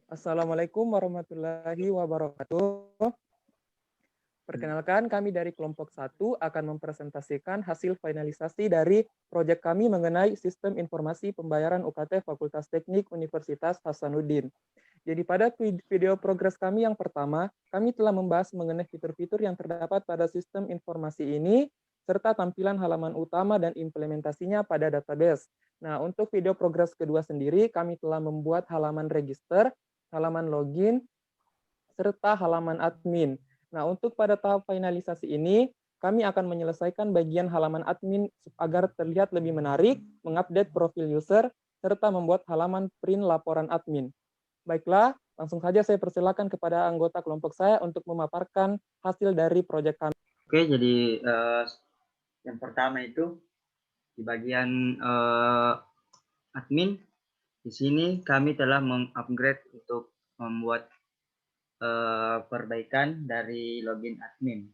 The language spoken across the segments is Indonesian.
Assalamualaikum warahmatullahi wabarakatuh. Perkenalkan, kami dari kelompok 1 akan mempresentasikan hasil finalisasi dari proyek kami mengenai Sistem Informasi Pembayaran UKT Fakultas Teknik Universitas Hasanuddin. Jadi pada video progres kami yang pertama, kami telah membahas mengenai fitur-fitur yang terdapat pada sistem informasi ini, serta tampilan halaman utama dan implementasinya pada database. Nah, untuk video progres kedua sendiri, kami telah membuat halaman register, halaman login, serta halaman admin. Nah, untuk pada tahap finalisasi ini, kami akan menyelesaikan bagian halaman admin agar terlihat lebih menarik, mengupdate profil user, serta membuat halaman print laporan admin. Baiklah, langsung saja saya persilakan kepada anggota kelompok saya untuk memaparkan hasil dari proyek kami. Oke, jadi yang pertama itu di bagian admin. Di sini kami telah mengupgrade untuk membuat perbaikan dari login admin.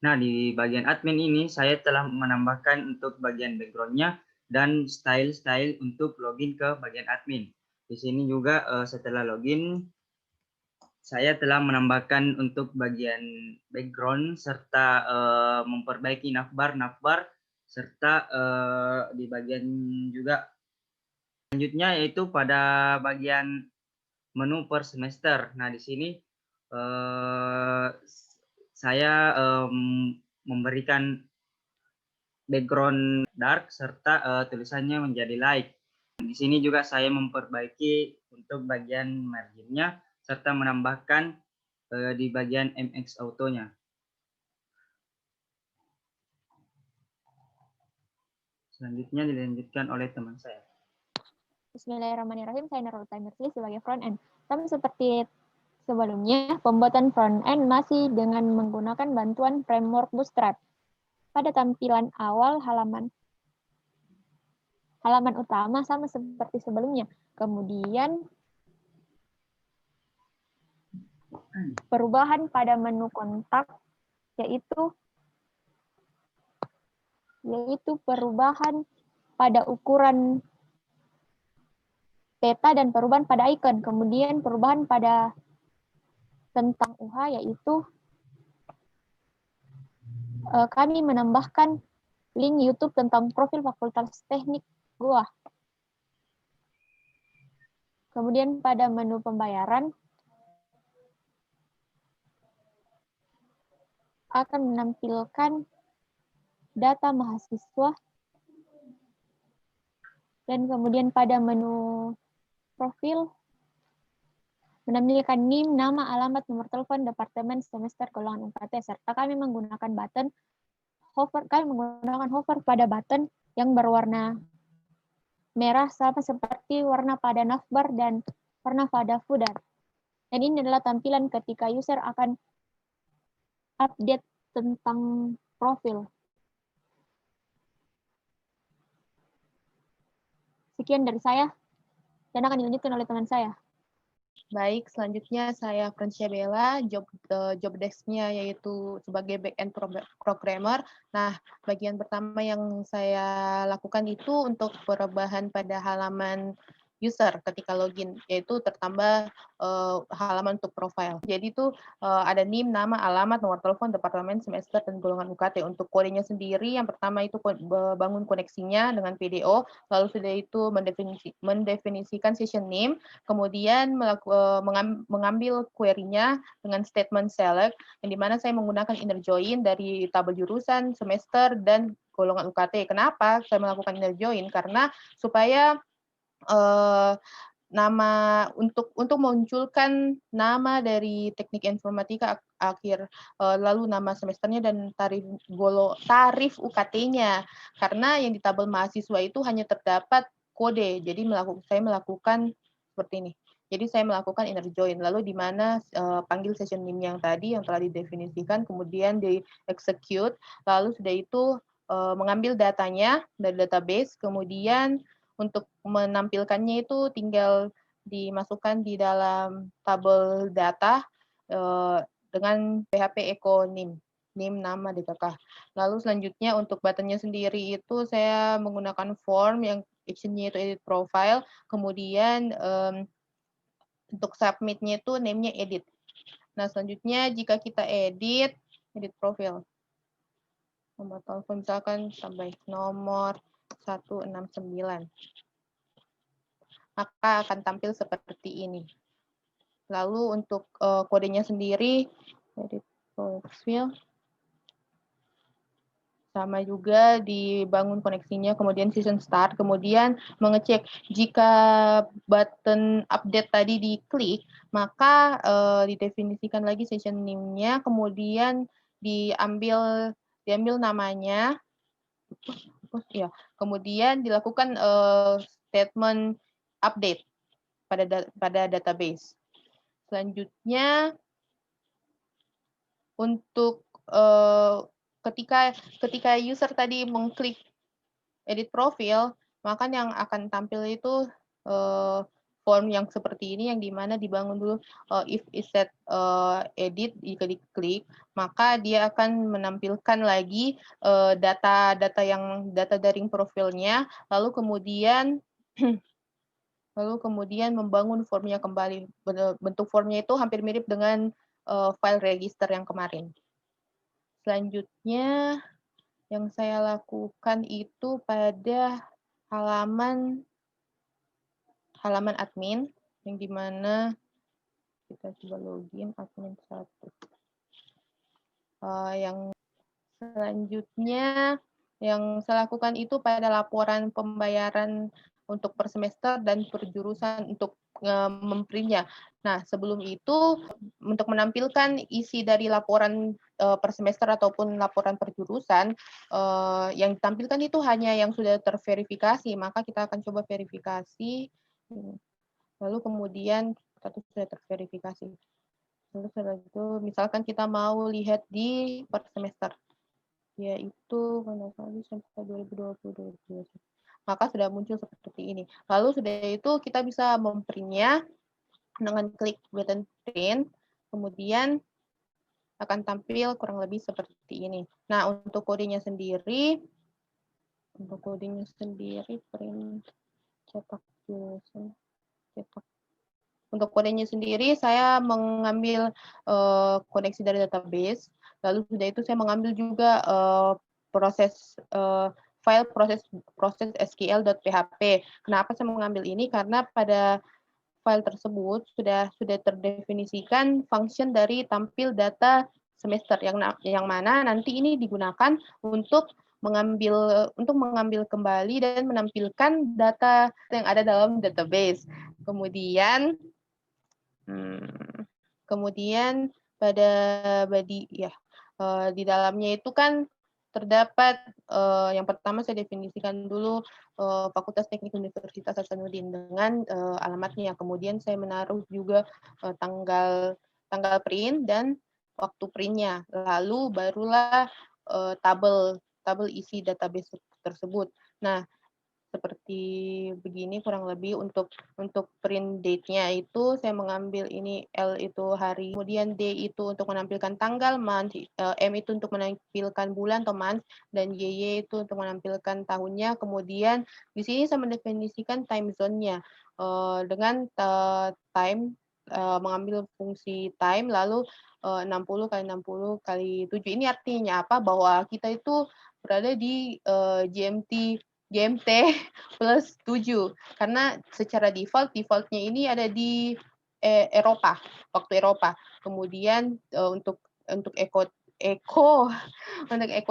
Nah, di bagian admin ini saya telah menambahkan untuk bagian background-nya dan style-style untuk login ke bagian admin. Di sini juga setelah login, saya telah menambahkan untuk bagian background serta memperbaiki navbar, serta di bagian juga selanjutnya yaitu pada bagian menu per semester. Nah, di sini saya memberikan background dark serta tulisannya menjadi light. Di sini juga saya memperbaiki untuk bagian marginnya serta menambahkan di bagian MX Auto-nya. Selanjutnya dilanjutkan oleh teman saya. Bismillahirrahmanirrahim, saya Nurul Taimirsi sebagai front end. Sama seperti sebelumnya, pembuatan front end masih dengan menggunakan bantuan framework Bootstrap. Pada tampilan awal halaman utama sama seperti sebelumnya. Kemudian perubahan pada menu kontak yaitu perubahan pada ukuran peta dan perubahan pada icon. Kemudian perubahan pada tentang UH yaitu kami menambahkan link YouTube tentang profil Fakultas Teknik Goa. Kemudian pada menu pembayaran akan menampilkan data mahasiswa dan kemudian pada menu profil menampilkan NIM, nama, alamat, nomor telepon, departemen, semester, golongan UKT, serta kami menggunakan hover pada button yang berwarna merah sama seperti warna pada navbar dan warna pada footer. Dan ini adalah tampilan ketika user akan update tentang profil. Sekian dari saya, dan akan dilanjutkan oleh teman saya. Baik, selanjutnya saya Francia Bella, job desk-nya yaitu sebagai back-end programmer. Nah, bagian pertama yang saya lakukan itu untuk perubahan pada halaman user ketika login, yaitu tertambah halaman untuk profile. Jadi itu ada NIM, nama, alamat, nomor telepon, departemen, semester, dan golongan UKT. Untuk kodenya sendiri, yang pertama itu bangun koneksinya dengan PDO, lalu sudah itu mendefinisikan session name, kemudian mengambil query-nya dengan statement select, yang dimana saya menggunakan inner join dari tabel jurusan, semester, dan golongan UKT. Kenapa saya melakukan inner join? Karena supaya nama untuk memunculkan nama dari teknik informatika akhir, lalu nama semesternya dan tarif UKT-nya, karena yang di tabel mahasiswa itu hanya terdapat kode. Jadi saya melakukan seperti ini. Jadi saya melakukan inner join, lalu di mana panggil session name yang tadi yang telah didefinisikan, kemudian di execute, lalu sudah itu mengambil datanya dari database, kemudian untuk menampilkannya itu tinggal dimasukkan di dalam tabel data dengan PHP echo name nama DKK. Lalu selanjutnya untuk buttonnya sendiri itu saya menggunakan form yang actionnya itu edit profile, kemudian untuk submitnya itu name-nya edit. Nah, selanjutnya jika kita edit profile. Nomor telepon misalkan sampai nomor 169. Maka akan tampil seperti ini. Lalu untuk kodenya sendiri, edit profile. Sama juga dibangun koneksinya, kemudian session start, kemudian mengecek jika button update tadi diklik, maka didefinisikan lagi session name-nya, kemudian diambil namanya, ya, kemudian dilakukan statement update pada database. Selanjutnya untuk ketika user tadi mengklik edit profil, maka yang akan tampil itu form yang seperti ini, yang dimana dibangun dulu if is set edit, jika diklik, maka dia akan menampilkan lagi data daring profilnya, lalu kemudian membangun formnya kembali. Bentuk formnya itu hampir mirip dengan file register yang kemarin. Selanjutnya yang saya lakukan itu pada halaman admin, yang dimana kita coba login admin 1. Yang selanjutnya yang saya lakukan itu pada laporan pembayaran untuk per semester dan per jurusan untuk memprintnya. Nah, sebelum itu untuk menampilkan isi dari laporan per semester ataupun laporan per jurusan, yang ditampilkan itu hanya yang sudah terverifikasi, maka kita akan coba verifikasi. Lalu kemudian status sudah terverifikasi. Lalu setelah itu misalkan kita mau lihat di per semester, yaitu sampai 2020-2021. Maka sudah muncul seperti ini. Lalu sudah itu kita bisa memprintnya dengan klik button print, kemudian akan tampil kurang lebih seperti ini. Nah, untuk kodenya sendiri print cetak jurusan cetak. Untuk kodenya sendiri saya mengambil koneksi dari database, lalu sudah itu saya mengambil juga file proses SQL.php. Kenapa saya mengambil ini? Karena pada file tersebut sudah terdefinisikan function dari tampil data semester yang mana nanti ini digunakan untuk mengambil kembali dan menampilkan data yang ada dalam database. Kemudian pada body di dalamnya itu kan terdapat yang pertama saya definisikan dulu Fakultas Teknik Universitas Hasanuddin dengan alamatnya. Kemudian saya menaruh juga tanggal print dan waktu printnya. Lalu barulah tabel isi database tersebut. Nah, seperti begini kurang lebih untuk print date-nya itu saya mengambil ini L itu hari, kemudian D itu untuk menampilkan tanggal, month, M itu untuk menampilkan bulan atau month, dan YY itu untuk menampilkan tahunnya. Kemudian di sini saya mendefinisikan time zone-nya dengan time, mengambil fungsi time, lalu 60 kali 60 kali 7. Ini artinya apa? Bahwa kita itu berada di GMT plus 7. Karena secara default-nya ini ada di Eropa, waktu Eropa. Kemudian untuk echo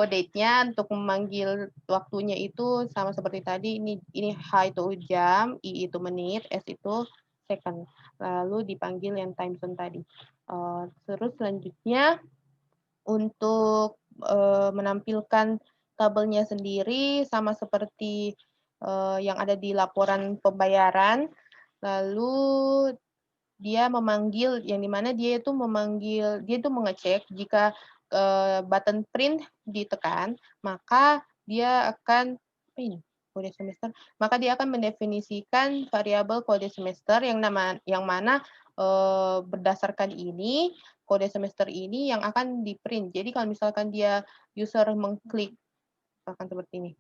date-nya, untuk memanggil waktunya itu sama seperti tadi. Ini H itu jam, I itu menit, S itu second. Lalu dipanggil yang time zone tadi. Terus selanjutnya untuk menampilkan tabelnya sendiri sama seperti yang ada di laporan pembayaran. Lalu dia memanggil, yang dimana dia itu mengecek jika button print ditekan, maka dia akan kode semester, maka dia akan mendefinisikan variabel kode semester yang mana berdasarkan ini kode semester ini yang akan di print. Jadi kalau misalkan dia user mengklik akan seperti ini.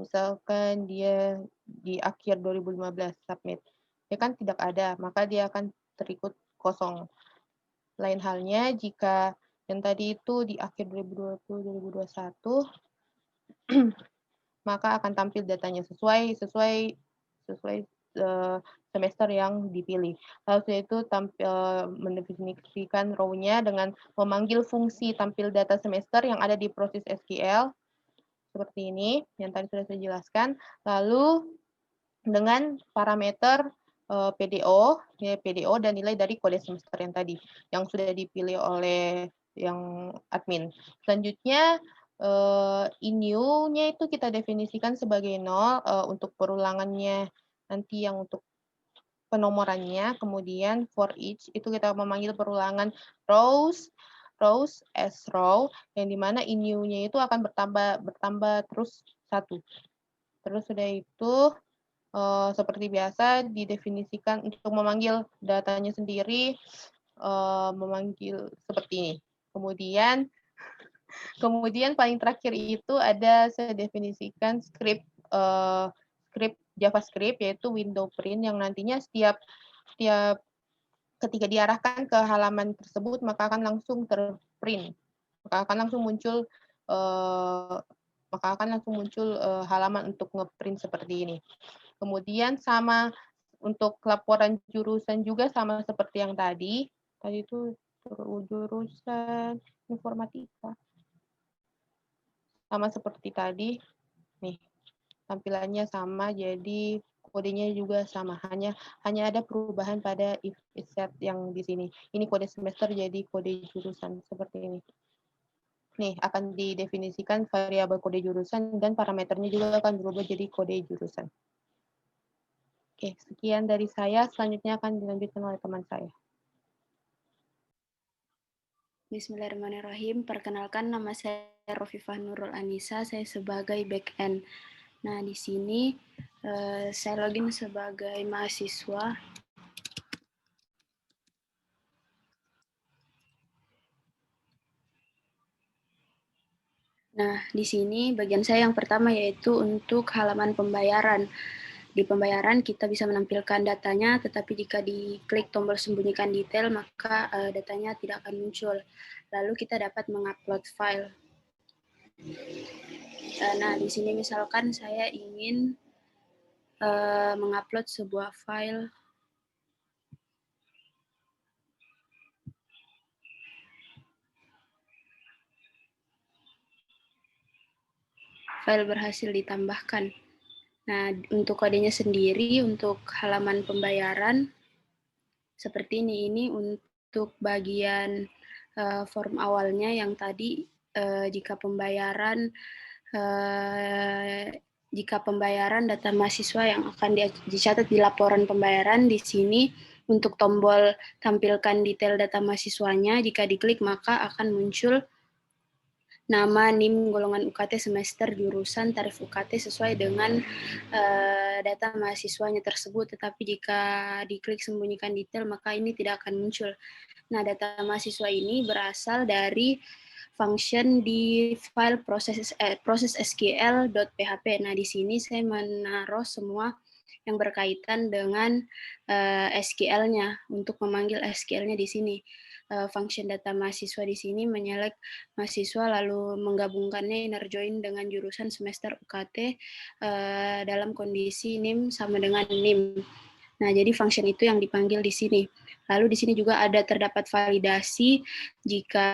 misalkan dia di akhir 2015 submit, ya kan tidak ada, maka dia akan terikut kosong. Lain halnya jika yang tadi itu di akhir 2020-2021, maka akan tampil datanya sesuai semester yang dipilih. Lalu setelah itu mendefinisikan row-nya dengan memanggil fungsi tampil data semester yang ada di proses SQL seperti ini yang tadi sudah saya jelaskan. Lalu dengan parameter PDO dan nilai dari kode semester yang tadi yang sudah dipilih oleh yang admin. Selanjutnya new-nya itu kita definisikan sebagai 0 untuk perulangannya nanti yang untuk penomorannya. Kemudian for each itu kita memanggil perulangan rows as row yang dimana in new-nya itu akan bertambah terus 1. Terus sudah itu seperti biasa didefinisikan untuk memanggil datanya sendiri, memanggil seperti ini. Kemudian paling terakhir itu ada saya definisikan script JavaScript yaitu window print yang nantinya setiap ketika diarahkan ke halaman tersebut maka akan langsung terprint, maka akan langsung muncul halaman untuk ngeprint seperti ini. Kemudian sama untuk laporan jurusan juga sama seperti yang tadi itu jurusan informatika. Sama seperti tadi, nih tampilannya sama, jadi kodenya juga sama. Hanya ada perubahan pada if set yang di sini. Ini kode semester jadi kode jurusan seperti ini. Nih akan didefinisikan variabel kode jurusan dan parameternya juga akan berubah jadi kode jurusan. Oke, sekian dari saya. Selanjutnya akan dilanjutkan oleh teman saya. Bismillahirrahmanirrahim. Perkenalkan, nama saya Rofifah Nurul Anissa. Saya sebagai back-end. Nah, di sini saya login sebagai mahasiswa. Nah, di sini bagian saya yang pertama yaitu untuk halaman pembayaran. Di pembayaran kita bisa menampilkan datanya, tetapi jika diklik tombol sembunyikan detail, maka datanya tidak akan muncul. Lalu kita dapat mengupload file. Nah, di sini misalkan saya ingin mengupload sebuah file. File berhasil ditambahkan. Nah, untuk kodenya sendiri, untuk halaman pembayaran, seperti ini. Ini untuk bagian form awalnya yang tadi, jika pembayaran data mahasiswa yang akan dicatat di laporan pembayaran, di sini untuk tombol tampilkan detail data mahasiswanya, jika diklik maka akan muncul nama, NIM, golongan UKT, semester, jurusan, tarif UKT sesuai dengan data mahasiswanya tersebut. Tetapi jika diklik sembunyikan detail, maka ini tidak akan muncul. Nah, data mahasiswa ini berasal dari function di file proses SQL.php. Nah, di sini saya menaruh semua yang berkaitan dengan SQL-nya untuk memanggil SQL-nya di sini. Function data mahasiswa di sini menyelect mahasiswa lalu menggabungkannya inner join dengan jurusan semester UKT dalam kondisi NIM sama dengan NIM. Nah, jadi function itu yang dipanggil di sini. Lalu di sini juga ada terdapat validasi. Jika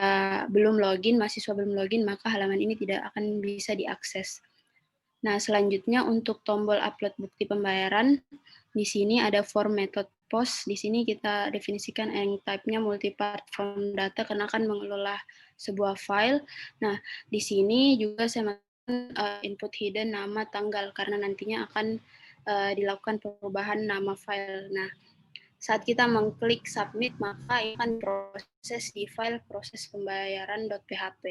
belum login, mahasiswa belum login, maka halaman ini tidak akan bisa diakses. Nah, selanjutnya untuk tombol upload bukti pembayaran, di sini ada form method post. Di sini kita definisikan yang type-nya multi-part form data karena akan mengelola sebuah file. Nah, di sini juga saya input hidden nama tanggal karena nantinya akan dilakukan perubahan nama file. Nah, saat kita mengklik submit, maka akan proses di file proses pembayaran.php.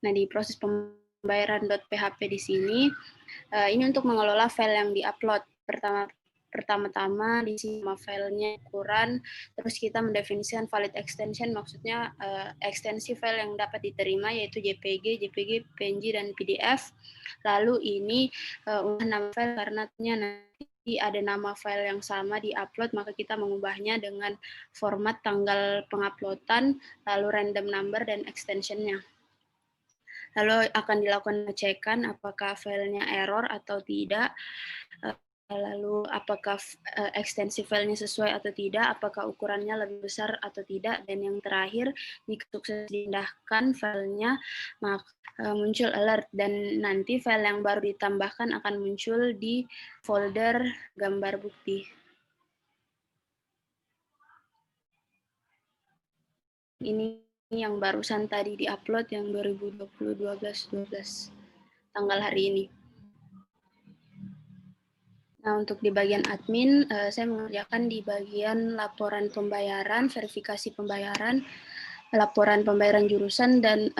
Nah, di proses pembayaran.php di sini, ini untuk mengelola file yang diupload. pertama-tama di sini nama filenya ukuran, terus kita mendefinisikan valid extension, maksudnya ekstensi file yang dapat diterima yaitu JPG, JPG, PNG, dan PDF. Lalu ini nama file karena nanti ada nama file yang sama di upload, maka kita mengubahnya dengan format tanggal penguploadan, lalu random number dan extensionnya. Lalu akan dilakukan pengecekan apakah filenya error atau tidak, lalu apakah ekstensi filenya sesuai atau tidak, apakah ukurannya lebih besar atau tidak, dan yang terakhir jika sukses dipindahkan filenya maka muncul alert dan nanti file yang baru ditambahkan akan muncul di folder gambar bukti. Ini yang barusan tadi diupload yang 2020-12-12 tanggal hari ini. Nah, untuk di bagian admin, saya mengerjakan di bagian laporan pembayaran, verifikasi pembayaran, laporan pembayaran jurusan, dan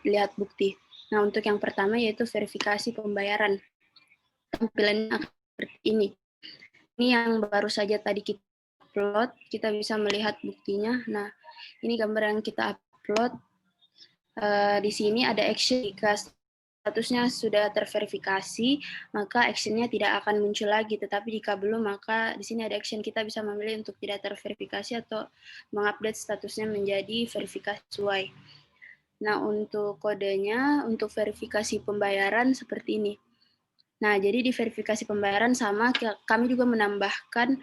lihat bukti. Nah, untuk yang pertama yaitu verifikasi pembayaran. Tampilannya seperti ini. Ini yang baru saja tadi kita upload, kita bisa melihat buktinya. Nah, ini gambar yang kita upload. Di sini ada action jika statusnya sudah terverifikasi, maka actionnya tidak akan muncul lagi. Tetapi jika belum, maka di sini ada action, kita bisa memilih untuk tidak terverifikasi atau mengupdate statusnya menjadi verifikasi sesuai. Nah, untuk kodenya, untuk verifikasi pembayaran seperti ini. Nah, jadi di verifikasi pembayaran sama, kami juga menambahkan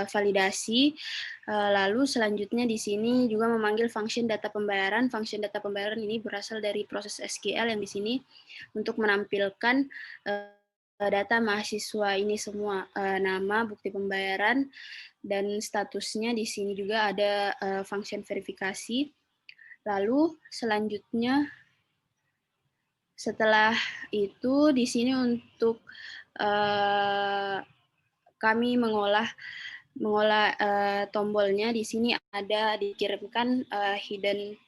validasi. Lalu selanjutnya di sini juga memanggil function data pembayaran. Function data pembayaran ini berasal dari proses SQL yang di sini untuk menampilkan data mahasiswa ini semua, nama, bukti pembayaran, dan statusnya di sini juga ada function verifikasi. Lalu selanjutnya setelah itu di sini untuk kami mengolah tombolnya, di sini ada dikirimkan hidden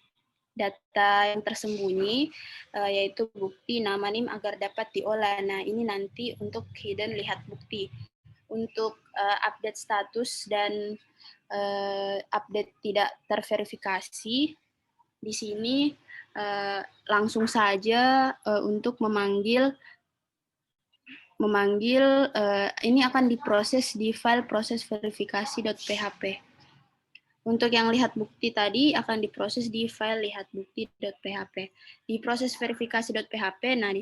data yang tersembunyi, yaitu bukti nama NIM agar dapat diolah. Nah, ini nanti untuk hidden lihat bukti. Untuk update status dan update tidak terverifikasi, di sini langsung saja untuk memanggil ini akan diproses di file proses verifikasi.php. Untuk yang lihat bukti tadi akan diproses di file lihat bukti.php. Di proses verifikasi.php, nah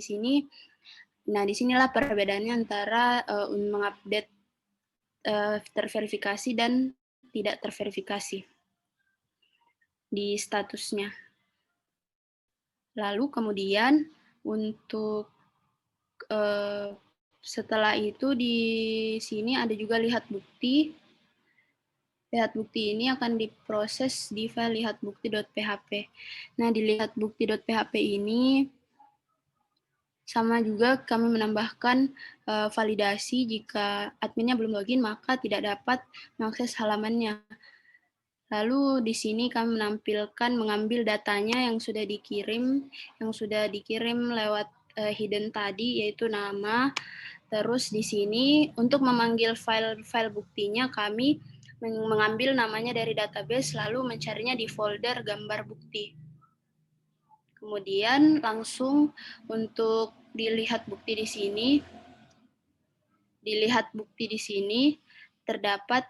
disinilah perbedaannya antara mengupdate terverifikasi dan tidak terverifikasi di statusnya. Lalu kemudian untuk setelah itu di sini ada juga lihat bukti. Lihat bukti ini akan diproses di file lihat bukti.php. Nah, di lihat bukti.php ini sama juga kami menambahkan validasi jika adminnya belum login maka tidak dapat mengakses halamannya. Lalu di sini kami mengambil datanya yang sudah dikirim lewat hidden tadi, yaitu nama. Terus di sini untuk memanggil file buktinya kami mengambil namanya dari database lalu mencarinya di folder gambar bukti. Kemudian langsung untuk dilihat bukti di sini. Dilihat bukti di sini terdapat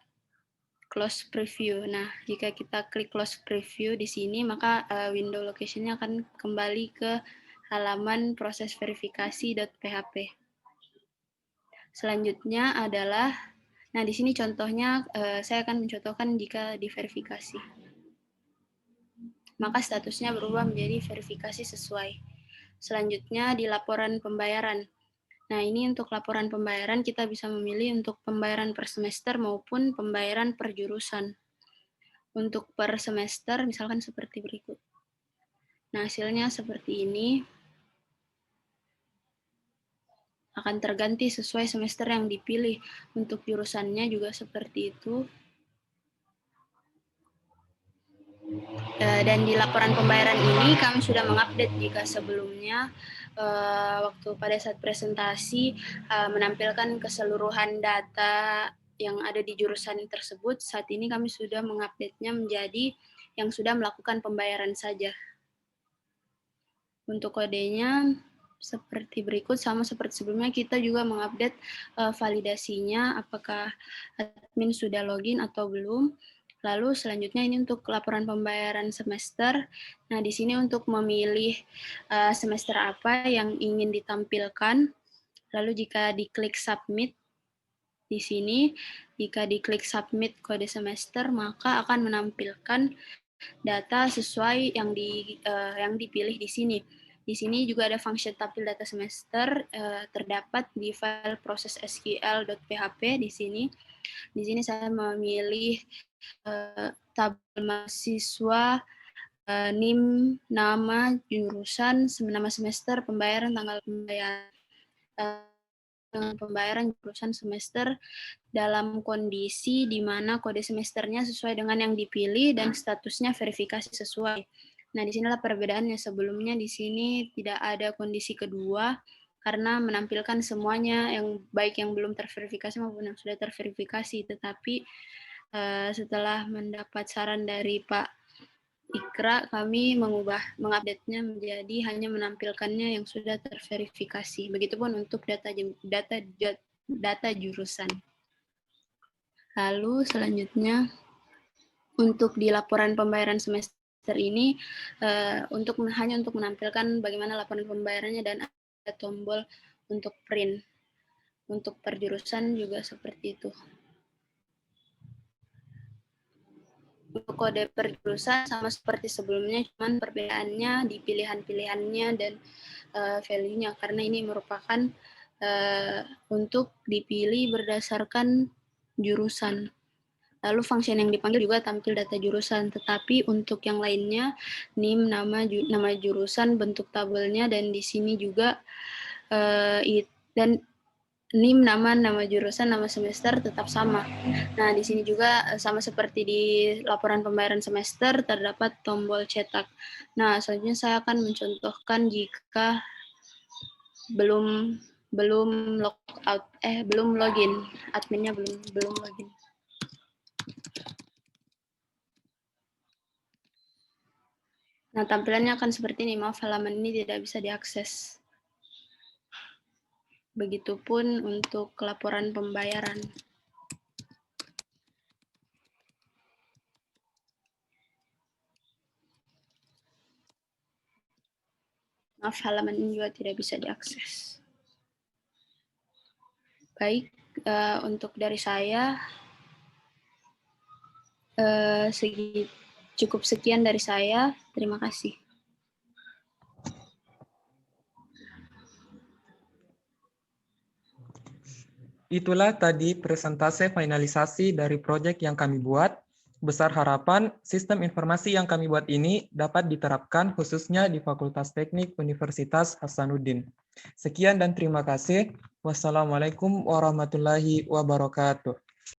close preview. Nah, jika kita klik close preview di sini, maka window location-nya akan kembali ke halaman proses verifikasi.php. Selanjutnya adalah, nah di sini contohnya saya akan mencontohkan jika diverifikasi. Maka statusnya berubah menjadi verifikasi sesuai. Selanjutnya di laporan pembayaran. Nah, ini untuk laporan pembayaran kita bisa memilih untuk pembayaran per semester maupun pembayaran per jurusan. Untuk per semester misalkan seperti berikut. Nah, hasilnya seperti ini. Akan terganti sesuai semester yang dipilih. Untuk jurusannya juga seperti itu. Dan di laporan pembayaran ini kami sudah mengupdate jika sebelumnya waktu pada saat presentasi menampilkan keseluruhan data yang ada di jurusan tersebut. Saat ini kami sudah mengupdate-nya menjadi yang sudah melakukan pembayaran saja. Untuk kodenya seperti berikut, sama seperti sebelumnya kita juga mengupdate validasinya apakah admin sudah login atau belum. Lalu selanjutnya ini untuk laporan pembayaran semester. Nah, di sini untuk memilih semester apa yang ingin ditampilkan. Lalu jika diklik submit di sini, jika diklik submit kode semester, maka akan menampilkan data sesuai yang dipilih di sini. Di sini juga ada function tampil data semester terdapat di file proses sql.php di sini. Di sini saya memilih tabel mahasiswa, NIM, nama, jurusan, nama semester, pembayaran, tanggal pembayaran, jurusan semester dalam kondisi di mana kode semesternya sesuai dengan yang dipilih dan statusnya verifikasi sesuai. Nah, di sinilah perbedaannya. Sebelumnya di sini tidak ada kondisi kedua karena menampilkan semuanya yang baik yang belum terverifikasi maupun yang sudah terverifikasi. Tetapi setelah mendapat saran dari Pak Ikra, kami mengupdate-nya menjadi hanya menampilkannya yang sudah terverifikasi. Begitupun untuk data jurusan. Lalu selanjutnya untuk di laporan pembayaran semester ini hanya untuk menampilkan bagaimana laporan pembayarannya dan ada tombol untuk print. Untuk perjurusan juga seperti itu. Untuk kode perjurusan sama seperti sebelumnya, cuman perbedaannya di pilihan-pilihannya dan value-nya karena ini merupakan untuk dipilih berdasarkan jurusan. Lalu function yang dipanggil juga tampil data jurusan, tetapi untuk yang lainnya NIM, nama jurusan, bentuk tabelnya, dan di sini juga dan NIM, nama jurusan, nama semester tetap sama. Nah, di sini juga sama seperti di laporan pembayaran semester terdapat tombol cetak. Nah, selanjutnya saya akan mencontohkan jika belum login, adminnya belum login. Nah, tampilannya akan seperti ini. Maaf, halaman ini tidak bisa diakses. Begitupun untuk laporan pembayaran. Maaf, halaman ini juga tidak bisa diakses. Baik, untuk dari saya, cukup sekian dari saya. Terima kasih. Itulah tadi presentase finalisasi dari proyek yang kami buat. Besar harapan sistem informasi yang kami buat ini dapat diterapkan khususnya di Fakultas Teknik Universitas Hasanuddin. Sekian dan terima kasih. Wassalamualaikum warahmatullahi wabarakatuh.